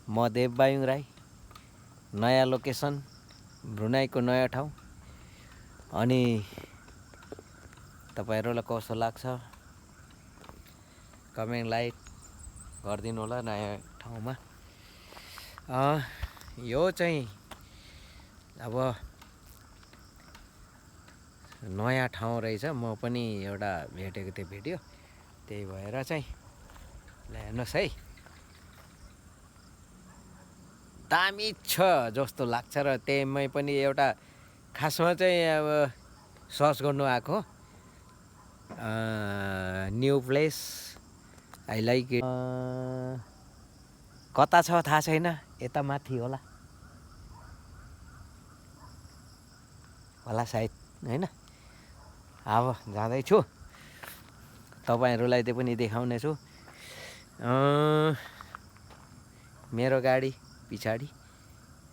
म देवबायुङ राई। नयाँ लोकेसन ब्रुनाईको नयाँ ठाउँ। अनि तपाईँहरूलाई कस्तो लाग्छ कमेन्ट लाइक गरिदिनु होला नयाँ ठाउँमा। यो चाहिँ अब नयाँ ठाउँ रहेछ। म पनि एउटा भेटेको थिएँ भिडियो, त्यही भएर चाहिँ ल हेर्नुहोस् है, दामी छ जस्तो लाग्छ। र त्यहीमै पनि एउटा खासमा चाहिँ अब सर्च गर्नु आएको new place I like it. कता छ थाहा छैन, यता माथि होला सायद होइन। अब जाँदैछु, तपाईँहरूलाई त्यो पनि देखाउने छु। मेरो गाडी पछाडि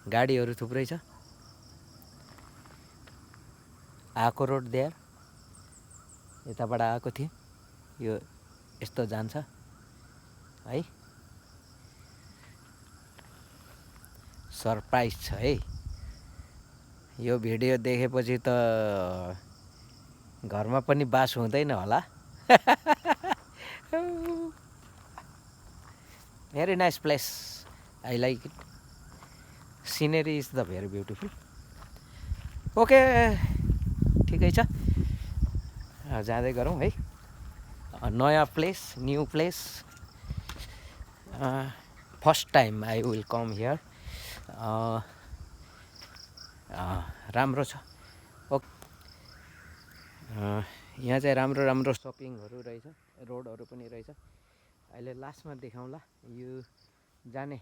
गाडीहरू थुप्रै छ। आएको रोड देयर, यताबाट आएको थिएँ, यो यस्तो जान्छ है। सरप्राइज छ है। यो भिडियो देखेपछि त घरमा पनि बास हुँदैन होला। Very nice place, I like it. Scenery is the very beautiful. Okay, ठिकै छ, जाँदै गरौँ है। नयाँ place, new place, first time I will come here. राम्रो छ। ओके, यहाँ चाहिँ राम्रो राम्रो सपिङहरू रहेछ, रोडहरू पनि रहेछ। अहिले लास्टमा देखाउँला, यो जाने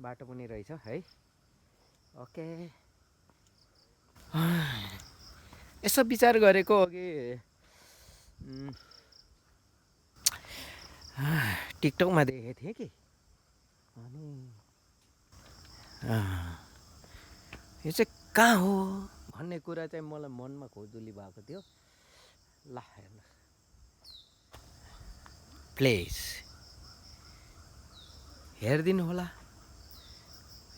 बाटो पनि रहेछ है। ओके, यसो विचार गरेको अघि टिकटकमा देखेको थिएँ कि, अनि यो चाहिँ कहाँ हो भन्ने कुरा चाहिँ मलाई मनमा खोजुली भएको थियो। ल हेर्नुहोस्, प्लेस हेरिदिनु होला,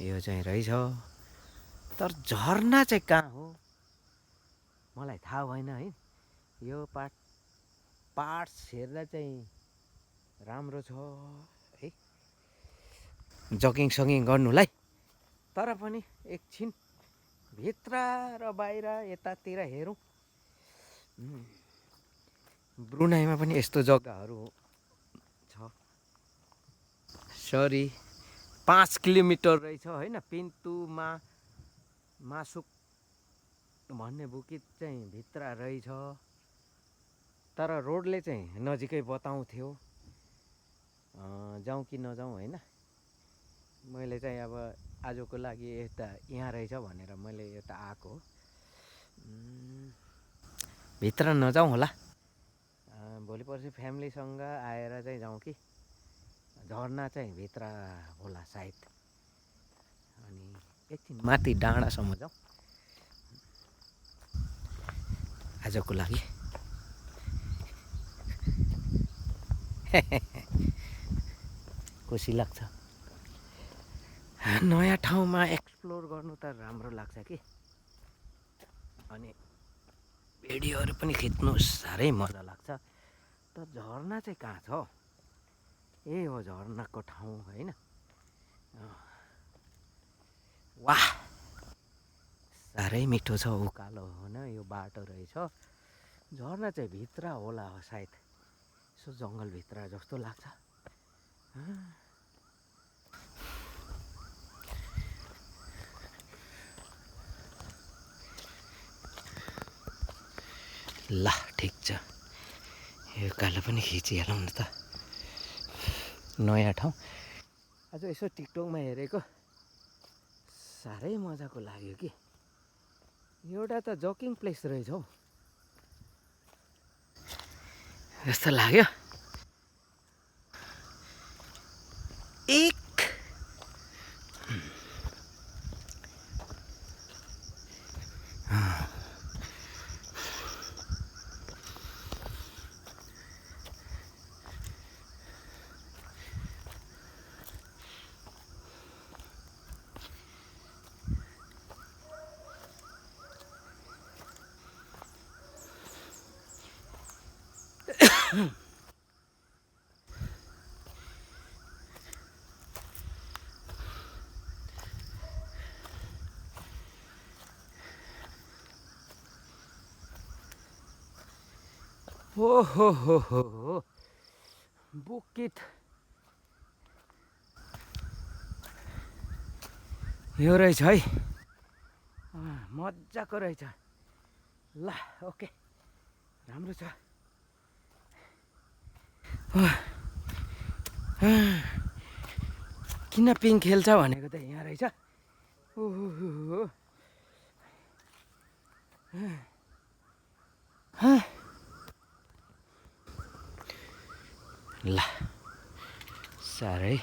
यो चाहिँ रहेछ। तर झरना चाहिँ कहाँ हो मलाई थाहा भएन है। यो पार्ट्स हेर्दा चाहिँ राम्रो छ है जगिङ सगिङ गर्नुलाई। तर पनि एकछिन भित्र र बाहिर यतातिर हेरौँ। ब्रुनाईमा पनि यस्तो जग्गाहरू छ। सरी, 5 किलोमिटर रहेछ होइन। पिन्तुमा मासुक भन्ने बुकित चाहिँ भित्र रहेछ। तर रोडले चाहिँ नजिकै बताउँथ्यो, जाउँ कि नजाउँ होइन। मैले चाहिँ अब आजको लागि यता यहाँ रहेछ भनेर मैले यता आएको। भित्र नजाउँ होला, भोलि पर्सि फ्यामिलीसँग आएर चाहिँ जाउँ कि। झरना चाहिँ भित्र होला सायद। अनि एकछिन माथि डाँडासम्म जाउँ आजको लागि। खुसी लाग्छ, नयाँ ठाउँमा एक्सप्लोर गर्नु त राम्रो लाग्छ कि। अनि भिडियोहरू पनि खिच्नु साह्रै मजा लाग्छ। तर झरना चाहिँ कहाँ छ? ए हो झरनाको ठाउँ होइन। वाह, साह्रै मिठो छ, उकालो होइन यो बाटो रहेछ। झरना चाहिँ भित्र होला सायद, यसो जङ्गलभित्र जस्तो लाग्छ। ल ठिक छ, यो कालो पनि खिचिहालौँ न त। नयाँ ठाउँ आज यसो टिकटकमा हेरेको, साह्रै मजाको लाग्यो कि। एउटा त जकिङ प्लेस रहेछ हौ जस्तो लाग्यो। एक ओहो बुकित यो रहेछ है मजाको रहेछ ल ओके राम्रो छ किन पिङ खेल्छ भनेको त यहाँ रहेछ ओहो ल साह्रै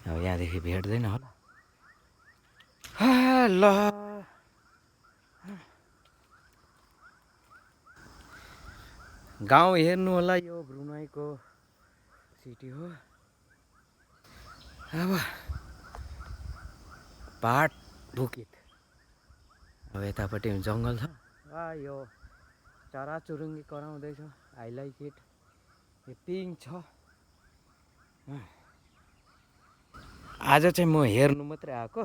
अब यहाँदेखि भेट्दैन होला ल गाउँ हेर्नु होला यो ब्रुनाईको सिटी हो अब पाहाड बुकित अब यतापट्टि जङ्गल छ यो चराचुरुङ्गी कराउँदैछ आई लाइक इट यो पिङ छ आज चाहिँ म हेर्नु मात्रै आएको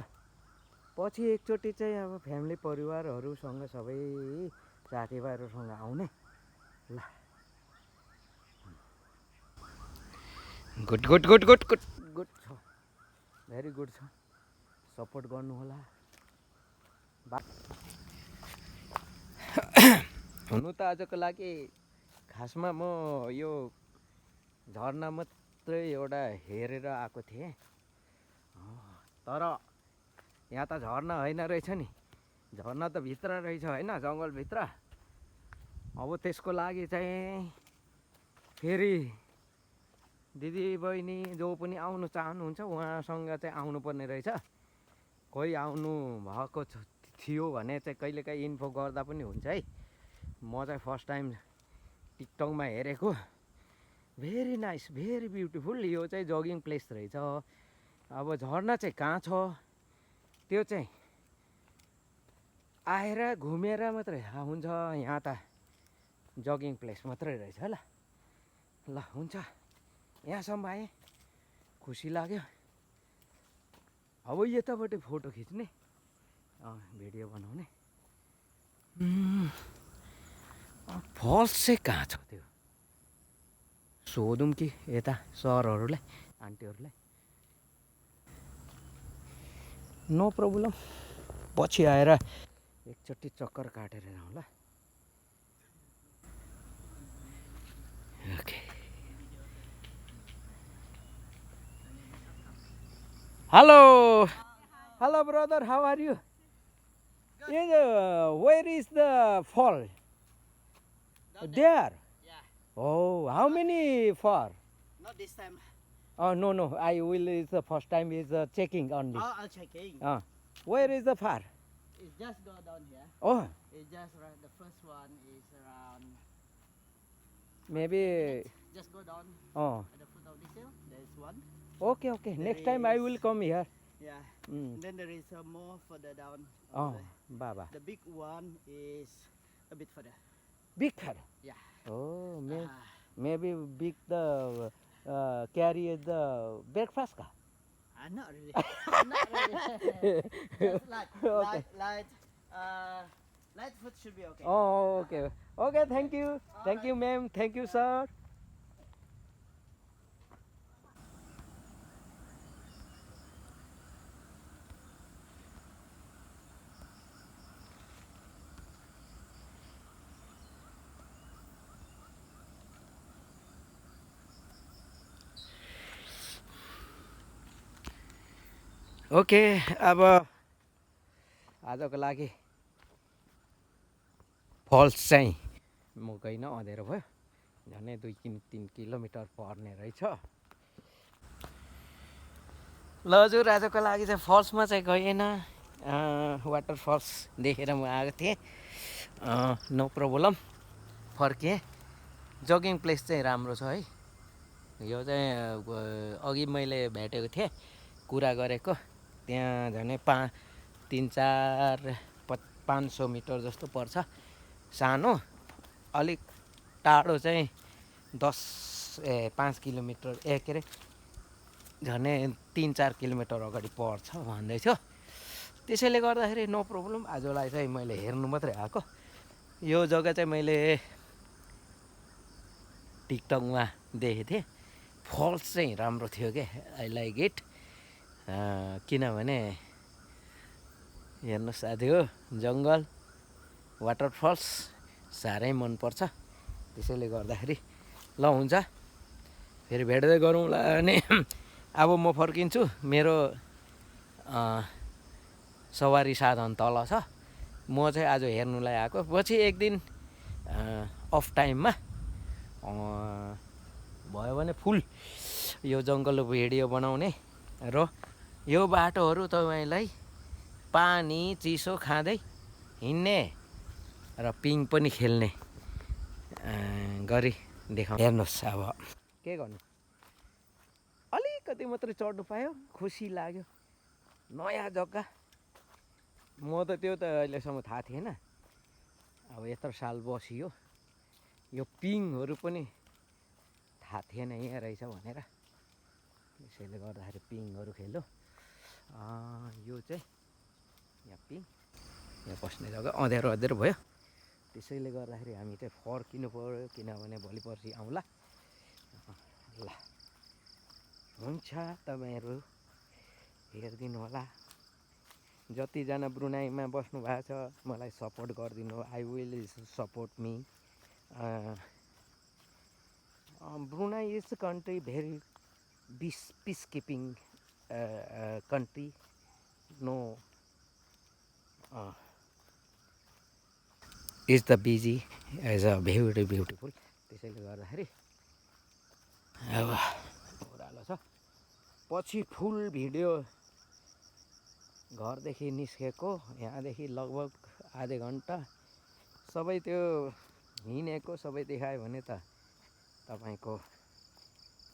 पछि एकचोटि चाहिँ अब फ्यामिली परिवारहरूसँग सबै साथीभाइहरूसँग आउने ल good good good good good good छ भेरी गुड छ सपोर्ट गर्नु होला हुनु त आजको लागि खासमा म यो झरना मात्रै एउटा हेरेर आएको थिएँ तर यहाँ त झरना होइन रहेछ नि झरना त भित्र रहेछ होइन जङ्गलभित्र अब त्यसको लागि चाहिँ फेरि दिदी बहिनी जो पनि आउनु चाहनुहुन्छ उहाँसँग चाहिँ आउनुपर्ने रहेछ कोही आउनु भएको थियो भने चाहिँ कहिलेकाहीँ इन्फो गर्दा पनि हुन्छ है म चाहिँ फर्स्ट टाइम टिकटकमा हेरेको भेरी नाइस भेरी ब्युटिफुल यो चाहिँ जगिङ प्लेस रहेछ अब झरना चाहिँ कहाँ छ त्यो चाहिँ आएर घुमेर मात्रै हुन्छ यहाँ त जगिङ प्लेस मात्रै रहेछ ल ल हुन्छ यहाँसम्म आएँ खुसी लाग्यो अब यतापट्टि फोटो खिच्ने भिडियो बनाउने फल्स चाहिँ कहाँ छ त्यो सोधौँ कि यता सरहरूलाई आन्टीहरूलाई नो प्रब्लम पछि आएर एकचोटि चक्कर काटेर जाउँ ल okay Hello, hello brother, how are you? Where is the fall? There? Yeah. Oh, how many fall? Not this time. Oh, no, I will, it's the first time is checking only. Oh, I'm checking. Where is the far? It's just go down here. Oh, It's just the first one is around. maybe, Just go down oh, at the foot of this hill. There's one. okay, next time I will come here. Yeah. Mm. Then there is more further down. Oh, over Baba. there. The big one is a bit further. Big far? Yeah. Oh, Ah, maybe big the, carry the breakfast ka? not really. Not really. Just Okay. light food should be okay. Oh, okay. Okay, thank you. Thank you, ma'am. Thank you, sir. Okay अब आजको लागि falls चाहिँ म गइन अँधेरो भयो झन्डै 2-3 kilometre पर्ने रहेछ ल हजुर आजको लागि चाहिँ फल्समा चाहिँ गएन वाटर फल्स देखेर म आएको थिएँ नो प्रब्लम फर्केँ जगिङ प्लेस चाहिँ राम्रो छ है यो चाहिँ अघि मैले भेटेको थिएँ कुरा गरेको त्यहाँ झन् 300-400-500 मिटर जस्तो पर्छ सानो, अलिक टाढो चाहिँ 5 किलोमिटर के अरे झन्डै 3-4 किलोमिटर अगाडि पर्छ भन्दै थियो। त्यसैले गर्दाखेरि नो प्रब्लम। आजलाई चाहिँ मैले हेर्नु मात्रै आएको। यो जग्गा चाहिँ मैले टिकटकमा देखेको थिएँ। फल्स चाहिँ राम्रो थियो क्या, आई लाइक इट। किनभने हेर्नुहोस् साथी हो, जङ्गल, वाटरफल्स साह्रै मनपर्छ। त्यसैले गर्दाखेरि ल हुन्छ, फेरि भेट्दै गरौँला। अनि अब म फर्किन्छु, मेरो सवारी साधन तल छ। म चाहिँ आज हेर्नुलाई आएको। पछि एक दिन अफ टाइममा भयो भने फुल यो जङ्गलको भिडियो बनाउने र यो बाटोहरू तपाईँलाई पानी चिसो खाँदै हिँड्ने र पिङ पनि खेल्ने गरी देखाउँ। हेर्नुहोस्, अब के गर्नु, अलिकति मात्रै चढ्नु पायो, खुसी लाग्यो। नयाँ जग्गा, म त त्यो त अहिलेसम्म थाहा थिएन। अब यत्रो साल बसियो, यो पिङहरू पनि थाहा थिएन यहाँ रहेछ भनेर। त्यसैले गर्दाखेरि पिङहरू खेल्यो। यो चाहिँ यहाँ पिङ, यहाँ बस्ने जग्गा अँध्यारो अँध्यारो भयो। त्यसैले गर्दाखेरि हामी चाहिँ फर्किनु पऱ्यो, किनभने भोलि पर्सि आउँला। ल हुन्छ, तपाईँहरू हेरिदिनु होला। जतिजना ब्रुनाईमा बस्नु भएको छ मलाई सपोर्ट गरिदिनु। I will support me. Brunei is a country very peace keeping country. No is the busy as a very beautiful. त्यसैले गर्दाखेरि अब ओह्रालो छ। पछि फुल भिडियो घरदेखि निस्केको, यहाँदेखि लगभग आधे घन्टा सबै त्यो हिँडेको सबै देखायो भने त तपाईँको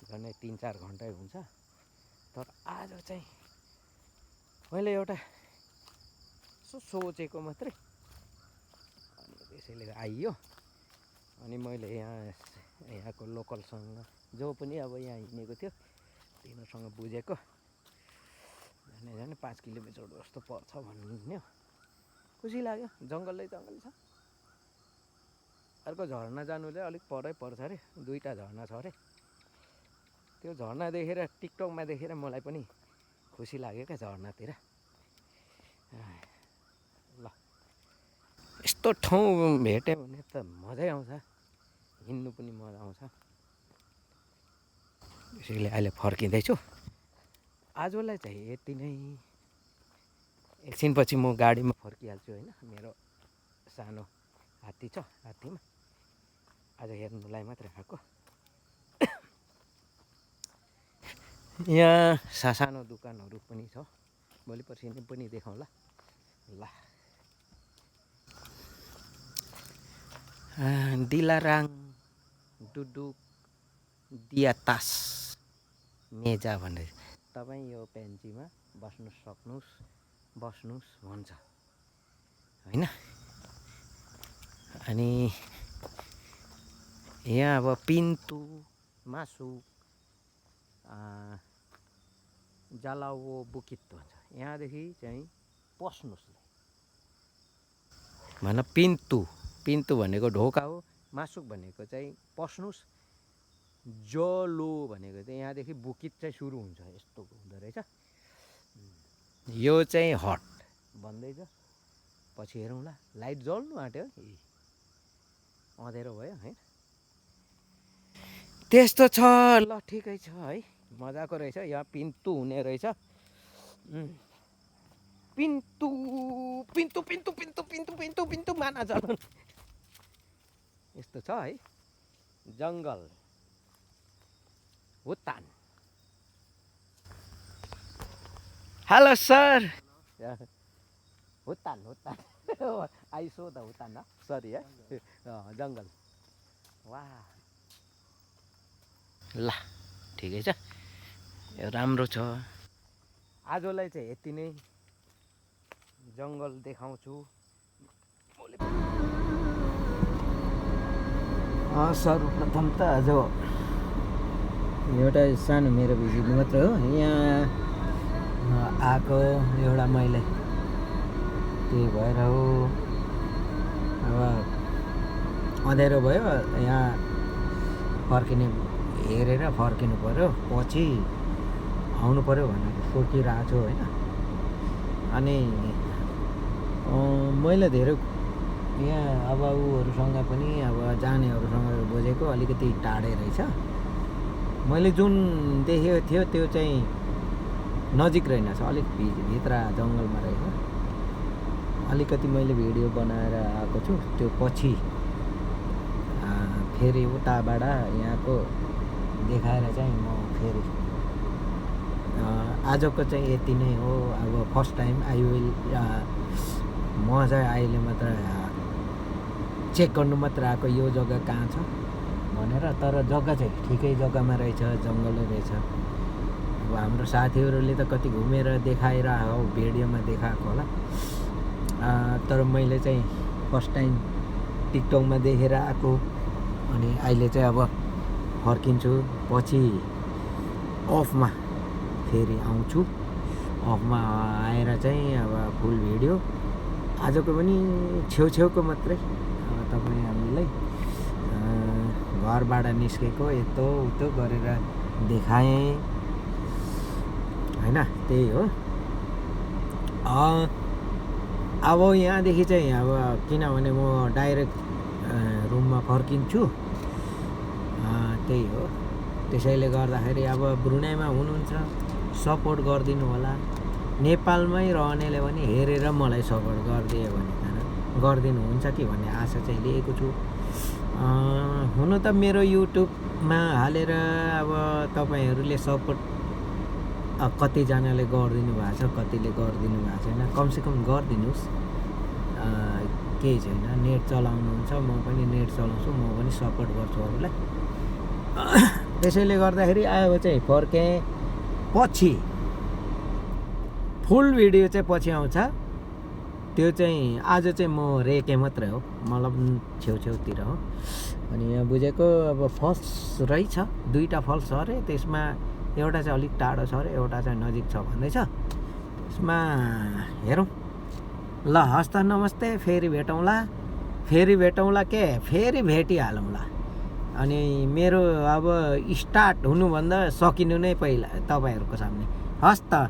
झन्डै 3-4 घन्टै हुन्छ। तर आज चाहिँ मैले एउटा सोचेको मात्रै, अनि त्यसैले आइयो। अनि मैले यहाँको लोकलसँग जो पनि अब यहाँ हिँडेको थियो तिनीहरूसँग बुझेको, झन् 5 किलोमिटर जस्तो पर्छ भन्यो। खुसी लाग्यो। जङ्गलै जङ्गल छ। अर्को झरना जानु चाहिँ अलिक परै पर्छ अरे, 2टा झरना छ अरे। त्यो झरना देखेर, टिकटकमा देखेर मलाई पनि खुसी लाग्यो क्या झरनातिर। ल यस्तो ठाउँ भेट्यो भने त मजै आउँछ, हिँड्नु पनि मजा आउँछ। त्यसैले अहिले फर्किँदैछु। आजलाई चाहिँ यति नै। एकछिनपछि म गाडीमा फर्किहाल्छु होइन। मेरो सानो हात्ती छ, हात्तीमा आज हेर्नुलाई मात्रै आएको। यहाँ सानो दोकानहरू पनि छ, भोलि पर्सि पनि देखाउँला। ल दिलाराङ डुडुक दियातास मेजा भनेर तपाईँ यो पेन्चीमा बस्नुहोस् भन्छ होइन। अनि यहाँ अब पिन्तु मासु जालावो बुकित भन्छ। यहाँदेखि चाहिँ पस्नुहोस् भन। पिन्तु भनेको ढोका हो, मासुक भनेको चाहिँ पस्नुहोस्, जलो भनेको चाहिँ यहाँदेखि बुकित चाहिँ सुरु हुन्छ। यस्तो हुँदो रहेछ। यो चाहिँ हट भन्दैछ, पछि हेरौँला। लाइट जल्नु आँट्यो, अँध्यारो भयो है। त्यस्तो छ। ल ठिकै छ है, मजाको रहेछ। यहाँ पिन्तु हुने रहेछ। पिन्तु पिन्तु पिन्तु पिन्तु पिन्तु पिन्तु पिन्तु माना चलन यस्तो छ है। जङ्गल हुत्तान। Hello sir. हुत्तान आई सो द हुत्तान, सरी है। जङ्गल वाह। ल ठिकै छ, राम्रो छ। आजलाई चाहिँ यति नै। जङ्गल देखाउँछु। सर्वप्रथम त आज एउटा सानो मेरो भिजिट मात्र हो यहाँ आएको एउटा मैले त्यही भएर हो अब अँध्यारो भयो यहाँ हेरेर फर्किनु पऱ्यो पछि आउनु पऱ्यो भनेर सोचिरहेको छु होइन अनि मैले धेरै यहाँ अब उहरूसँग पनि अब जानेहरूसँग बुझेको अलिकति टाढै रहेछ मैले जुन देखेको थियो त्यो चाहिँ नजिक रहेनछ अलिक भित्र जङ्गलमा रहेछ अलिकति मैले भिडियो बनाएर आएको छु त्यो पछि फेरि उताबाट यहाँको देखाएर चाहिँ म फेरि आजको चाहिँ यति नै हो अब फर्स्ट टाइम आई विल म चाहिँ अहिले मात्र चेक गर्नु मात्र आएको यो जग्गा कहाँ छ भनेर तर जग्गा चाहिँ ठिकै जग्गामा रहेछ जङ्गलै रहेछ अब हाम्रो साथीहरूले त कति घुमेर देखाएर हो भिडियोमा देखाएको होला तर मैले चाहिँ फर्स्ट टाइम टिकटकमा देखेर आएको अनि अहिले चाहिँ अब फर्किन्छु पछि अफमा फेरि आउँछु अफमा आएर चाहिँ अब फुल भिडियो आजको पनि छेउछेउको मात्रै तपाईँ हामीलाई घरबाट निस्केको यस्तो उतो गरेर देखाएँ होइन त्यही हो अब यहाँदेखि चाहिँ अब किनभने म डाइरेक्ट रुममा फर्किन्छु त्यही हो त्यसैले गर्दाखेरि अब ब्रुनाईमा हुनुहुन्छ सपोर्ट गरिदिनु होला नेपालमै रहनेले पनि हेरेर मलाई सपोर्ट गरिदियो भने गरिदिनुहुन्छ कि भन्ने आशा चाहिँ लिएको छु हुन त मेरो युट्युबमा हालेर अब तपाईँहरूले सपोर्ट कतिजनाले गरिदिनु भएको छ कतिले गरिदिनु भएको छैन कमसेकम गरिदिनुहोस् केही छैन नेट चलाउनुहुन्छ म पनि नेट चलाउँछु म पनि सपोर्ट गर्छु अरूलाई त्यसैले गर्दाखेरि अब चाहिँ फर्केँ पछि फुल भिडियो चाहिँ पछि आउँछ त्यो चाहिँ आज चाहिँ म रेके मात्रै हो मतलब छेउछेउतिर हो अनि यहाँ बुझेको अब फल्स रहेछ दुईवटा फल्स छ अरे त्यसमा एउटा चाहिँ अलिक टाढो छ अरे एउटा चाहिँ नजिक छ भन्दैछ त्यसमा हेरौँ ल हस् त नमस्ते फेरि भेटौँला के फेरि भेटिहालौँला अनि मेरो अब स्टार्ट हुनुभन्दा सकिनु नै पहिला तपाईँहरूको सामने हस् त